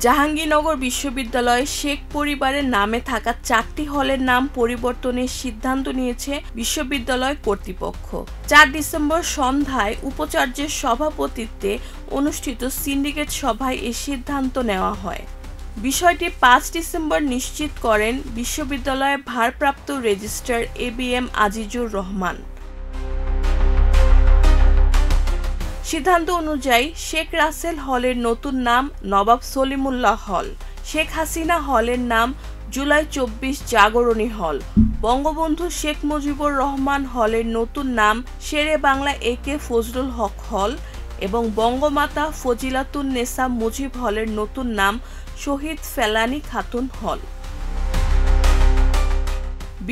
জাহাঙ্গীরনগর বিশ্ববিদ্যালয়ে শেখ পরিবারের নামে থাকা 4টি হলের নাম পরিবর্তনের সিদ্ধান্ত নিয়েছে বিশ্ববিদ্যালয় কর্তৃপক্ষ। 4 ডিসেম্বর সন্ধ্যায় উপাচার্যের সভাপতিত্বে অনুষ্ঠিত সিন্ডিকেট সভায় এ সিদ্ধান্ত নেওয়া হয়। বিষয়টি 5 ডিসেম্বর নিশ্চিত করেন বিশ্ববিদ্যালয়ের ভারপ্রাপ্ত রেজিস্ট্রার এবিএম আজিজুর রহমান। সিদ্ধান্ত অনুযায়ী শেখ রাসেল হলের নতুন নাম নবাব সলিমুল্লাহ হল, শেখ হাসিনা হলের নাম জুলাই 24 জাগরণী হল, বঙ্গবন্ধু শেখ মুজিবুর রহমান হলের নতুন নাম শেরে বাংলা একে ফজলুল হক হল এবং বঙ্গমাতা ফজিলাতুন্নেসা মুজিব হলের নতুন নাম শহীদ ফেলানী খাতুন হল।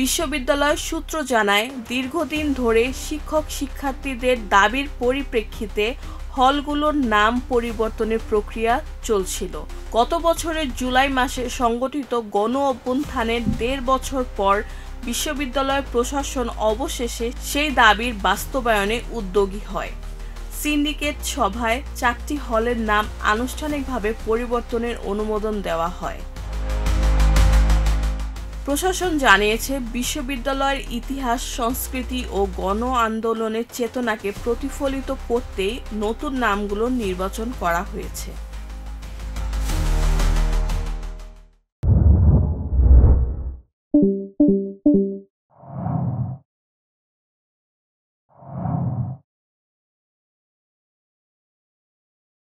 বিশ্ববিদ্যালয় সূত্র জানায়, দীর্ঘদিন ধরে শিক্ষক-শিক্ষার্থীদের দাবির পরিপ্রেক্ষিতে হলগুলোর নাম পরিবর্তনের প্রক্রিয়া চলছিল। গত বছরের জুলাই মাসে সংগঠিত গণ অভ্যুত্থানের 1.5 বছর পর বিশ্ববিদ্যালয় প্রশাসন অবশেষে সেই দাবির বাস্তবায়নে উদ্যোগী হয়। সিন্ডিকেট সভায় 4টি হলের নাম আনুষ্ঠানিকভাবে পরিবর্তনের অনুমোদন দেওয়া হয়। প্রশাসন জানিয়েছে, বিশ্ববিদ্যালয়ের ইতিহাস, সংস্কৃতি ও গণ আন্দোলনের চেতনাকে প্রতিফলিত করতেই নতুন নামগুলো নির্বাচন করা হয়েছে।